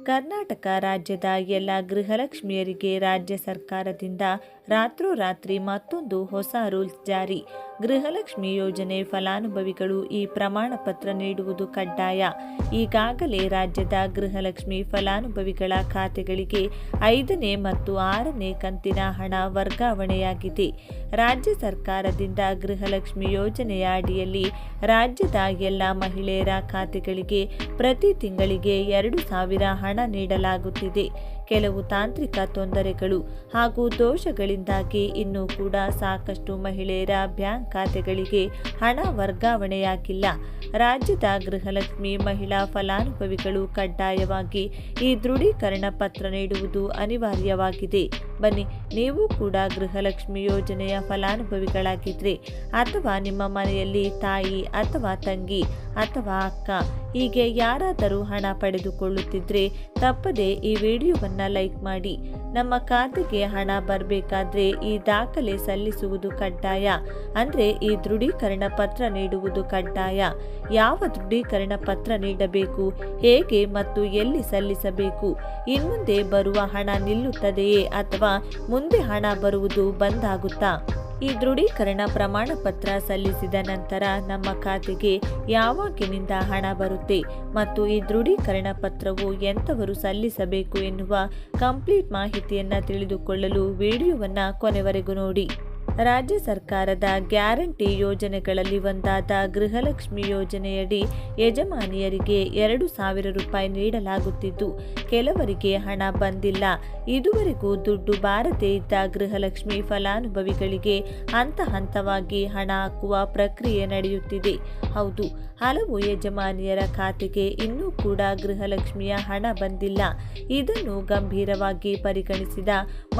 ಕರ್ನಾಟಕ ರಾಜ್ಯದ ಎಲ್ಲ ಗೃಹಲಕ್ಷ್ಮಿಯರಿಗೆ ರಾಜ್ಯ ಸರ್ಕಾರದಿಂದ ರಾತ್ರೋರಾತ್ರಿ ಮತ್ತೊಂದು ಹೊಸ ರೂಲ್ಸ್ ಜಾರಿ. ಗೃಹಲಕ್ಷ್ಮಿ ಯೋಜನೆ ಫಲಾನುಭವಿಗಳು ಈ ಪ್ರಮಾಣ ಪತ್ರ ನೀಡುವುದು ಕಡ್ಡಾಯ. ಈಗಾಗಲೇ ರಾಜ್ಯದ ಗೃಹಲಕ್ಷ್ಮಿ ಫಲಾನುಭವಿಗಳ ಖಾತೆಗಳಿಗೆ 5ನೇ ಮತ್ತು 6ನೇ ಕಂತಿನ ಹಣ ವರ್ಗಾವಣೆಯಾಗಿದೆ. ರಾಜ್ಯ ಸರ್ಕಾರದಿಂದ ಗೃಹಲಕ್ಷ್ಮಿ ಯೋಜನೆಯ ಅಡಿಯಲ್ಲಿ ರಾಜ್ಯದ ಎಲ್ಲ ಮಹಿಳೆಯರ ಖಾತೆಗಳಿಗೆ ಪ್ರತಿ ತಿಂಗಳಿಗೆ 2,000 ಹಣ ನೀಡಲಾಗುತ್ತಿದೆ. ಕೆಲವು ತಾಂತ್ರಿಕ ತೊಂದರೆಗಳು ಹಾಗೂ ದೋಷಗಳಿಂದಾಗಿ ಇನ್ನೂ ಕೂಡ ಸಾಕಷ್ಟು ಮಹಿಳೆಯರ ಬ್ಯಾಂಕ್ ಖಾತೆಗಳಿಗೆ ಹಣ ವರ್ಗಾವಣೆಯಾಗಿಲ್ಲ. ರಾಜ್ಯದ ಗೃಹಲಕ್ಷ್ಮಿ ಮಹಿಳಾ ಫಲಾನುಭವಿಗಳು ಕಡ್ಡಾಯವಾಗಿ ಈ ದೃಢೀಕರಣ ಪತ್ರ ನೀಡುವುದು ಅನಿವಾರ್ಯವಾಗಿದೆ. ಬನ್ನಿ, ನೀವು ಕೂಡ ಗೃಹಲಕ್ಷ್ಮಿ ಯೋಜನೆಯ ಫಲಾನುಭವಿಗಳಾಗಿದ್ರೆ ಅಥವಾ ನಿಮ್ಮ ಮನೆಯಲ್ಲಿ ತಾಯಿ ಅಥವಾ ತಂಗಿ ಅಥವಾ ಅಕ್ಕ ಹೀಗೆ ಯಾರಾದರೂ ಹಣ ಪಡೆದುಕೊಳ್ಳುತ್ತಿದ್ರೆ ತಪ್ಪದೆ ಈ ವಿಡಿಯೋವನ್ನು ಲೈಕ್ ಮಾಡಿ. ನಮ್ಮ ಖಾತೆಗೆ ಹಣ ಬರಬೇಕಾದ್ರೆ ಈ ದಾಖಲೆ ಸಲ್ಲಿಸುವುದು ಕಡ್ಡಾಯ. ಅಂದ್ರೆ ಈ ದೃಢೀಕರಣ ಪತ್ರ ನೀಡುವುದು ಕಡ್ಡಾಯ. ಯಾವ ದೃಢೀಕರಣ ಪತ್ರ ನೀಡಬೇಕು, ಹೇಗೆ ಮತ್ತು ಎಲ್ಲಿ ಸಲ್ಲಿಸಬೇಕು, ಇನ್ಮುಂದೆ ಬರುವ ಹಣ ನಿಲ್ಲುತ್ತದೆಯೇ ಅಥವಾ ಮುಂದೆ ಹಣ ಬರುವುದು ಬಂದಾಗುತ್ತಾ? ಈ ದೃಢೀಕರಣ ಪ್ರಮಾಣ ಪತ್ರ ಸಲ್ಲಿಸಿದ ನಂತರ ನಮ್ಮ ಖಾತೆಗೆ ಯಾವಾಗಿನಿಂದ ಹಣ ಬರುತ್ತೆ ಮತ್ತು ಈ ದೃಢೀಕರಣ ಪತ್ರವು ಎಂಥವರು ಸಲ್ಲಿಸಬೇಕು ಎನ್ನುವ ಕಂಪ್ಲೀಟ್ ಮಾಹಿತಿಯನ್ನು ತಿಳಿದುಕೊಳ್ಳಲು ವಿಡಿಯೋವನ್ನು ಕೊನೆವರೆಗೂ ನೋಡಿ. ರಾಜ್ಯ ಸರ್ಕಾರದ ಗ್ಯಾರಂಟಿ ಯೋಜನೆಗಳಲ್ಲಿ ಒಂದಾದ ಗೃಹಲಕ್ಷ್ಮಿ ಯೋಜನೆಯಡಿ ಯಜಮಾನಿಯರಿಗೆ 2,000 ರೂಪಾಯಿ ನೀಡಲಾಗುತ್ತಿದ್ದು, ಕೆಲವರಿಗೆ ಹಣ ಬಂದಿಲ್ಲ. ಇದುವರೆಗೂ ದುಡ್ಡು ಬಾರದೇ ಇದ್ದ ಗೃಹಲಕ್ಷ್ಮಿ ಫಲಾನುಭವಿಗಳಿಗೆ ಹಂತ ಹಂತವಾಗಿ ಹಣ ಹಾಕುವ ಪ್ರಕ್ರಿಯೆ ನಡೆಯುತ್ತಿದೆ. ಹೌದು, ಹಲವು ಯಜಮಾನಿಯರ ಖಾತೆಗೆ ಇನ್ನೂ ಕೂಡ ಗೃಹಲಕ್ಷ್ಮಿಯ ಹಣ ಬಂದಿಲ್ಲ. ಇದನ್ನು ಗಂಭೀರವಾಗಿ ಪರಿಗಣಿಸಿದ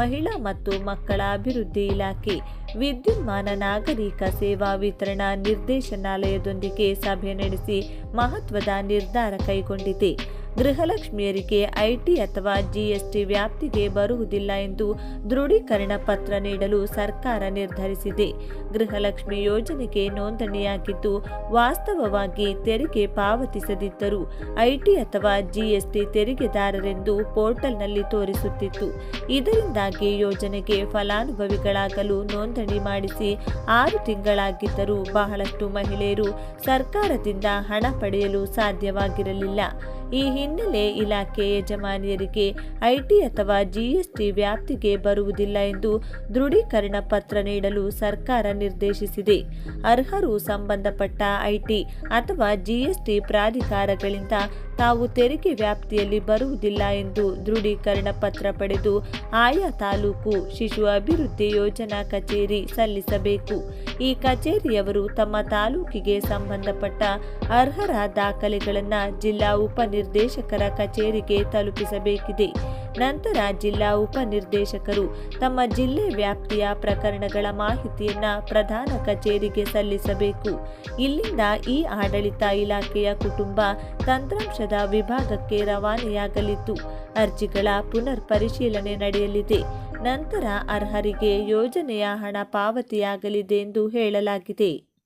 ಮಹಿಳಾ ಮತ್ತು ಮಕ್ಕಳ ಅಭಿವೃದ್ಧಿ ಇಲಾಖೆ ವಿದ್ಯುನ್ಮಾನ ನಾಗರಿಕ ಸೇವಾ ವಿತರಣಾ ನಿರ್ದೇಶನಾಲಯದೊಂದಿಗೆ ಸಭೆ ನಡೆಸಿ ಮಹತ್ವದ ನಿರ್ಧಾರ ಕೈಗೊಂಡಿದೆ. ಗೃಹಲಕ್ಷ್ಮಿಯರಿಗೆ ಐಟಿ ಅಥವಾ ಜಿಎಸ್ಟಿ ವ್ಯಾಪ್ತಿಗೆ ಬರುವುದಿಲ್ಲ ಎಂದು ದೃಢೀಕರಣ ಪತ್ರ ನೀಡಲು ಸರ್ಕಾರ ನಿರ್ಧರಿಸಿದೆ. ಗೃಹಲಕ್ಷ್ಮಿ ಯೋಜನೆಗೆ ನೋಂದಣಿಯಾಗಿದ್ದು ವಾಸ್ತವವಾಗಿ ತೆರಿಗೆ ಪಾವತಿಸದಿದ್ದರೂ ಐಟಿ ಅಥವಾ ಜಿಎಸ್ಟಿ ತೆರಿಗೆದಾರರೆಂದು ಪೋರ್ಟಲ್ನಲ್ಲಿ ತೋರಿಸುತ್ತಿತ್ತು. ಇದರಿಂದಾಗಿ ಯೋಜನೆಗೆ ಫಲಾನುಭವಿಗಳಾಗಲು ನೋಂದಣಿ ಮಾಡಿಸಿ 6 ತಿಂಗಳಾಗಿದ್ದರೂ ಬಹಳಷ್ಟು ಮಹಿಳೆಯರು ಸರ್ಕಾರದಿಂದ ಹಣ ಪಡೆಯಲು ಸಾಧ್ಯವಾಗಿರಲಿಲ್ಲ. ಈ ಹಿನ್ನೆಲೆ ಇಲಾಖೆ ಯಜಮಾನಿಯರಿಗೆ ಐಟಿ ಅಥವಾ ಜಿಎಸ್ಟಿ ವ್ಯಾಪ್ತಿಗೆ ಬರುವುದಿಲ್ಲ ಎಂದು ದೃಢೀಕರಣ ಪತ್ರ ನೀಡಲು ಸರ್ಕಾರ ನಿರ್ದೇಶಿಸಿದೆ. ಅರ್ಹರು ಸಂಬಂಧಪಟ್ಟ ಐಟಿ ಅಥವಾ ಜಿಎಸ್ಟಿ ಪ್ರಾಧಿಕಾರಗಳಿಂದ ತಾವು ತೆರಿಗೆ ವ್ಯಾಪ್ತಿಯಲ್ಲಿ ಬರುವುದಿಲ್ಲ ಎಂದು ದೃಢೀಕರಣ ಪತ್ರ ಪಡೆದು ಆಯಾ ತಾಲೂಕು ಶಿಶು ಅಭಿವೃದ್ಧಿ ಯೋಜನಾ ಕಚೇರಿ ಸಲ್ಲಿಸಬೇಕು. ಈ ಕಚೇರಿಯವರು ತಮ್ಮ ತಾಲೂಕಿಗೆ ಸಂಬಂಧಪಟ್ಟ ಅರ್ಹರ ದಾಖಲೆಗಳನ್ನು ಜಿಲ್ಲಾ ಉಪನಿರ್ದೇಶಕರ ಕಚೇರಿಗೆ ತಲುಪಿಸಬೇಕಿದೆ. ನಂತರ ಜಿಲ್ಲಾ ಉಪನಿರ್ದೇಶಕರು ತಮ್ಮ ಜಿಲ್ಲೆ ವ್ಯಾಪ್ತಿಯ ಪ್ರಕರಣಗಳ ಮಾಹಿತಿಯನ್ನು ಪ್ರಧಾನ ಕಚೇರಿಗೆ ಸಲ್ಲಿಸಬೇಕು. ಇಲ್ಲಿಂದ ಈ ಆಡಳಿತ ಇಲಾಖೆಯ ಕುಟುಂಬ ತಂತ್ರಾಂಶದ ವಿಭಾಗಕ್ಕೆ ರವಾನೆಯಾಗಲಿದ್ದು ಅರ್ಜಿಗಳ ಪುನರ್ ಪರಿಶೀಲನೆ ನಡೆಯಲಿದೆ. ನಂತರ ಅರ್ಹರಿಗೆ ಯೋಜನೆಯ ಹಣ ಪಾವತಿಯಾಗಲಿದೆ ಎಂದು ಹೇಳಲಾಗಿದೆ.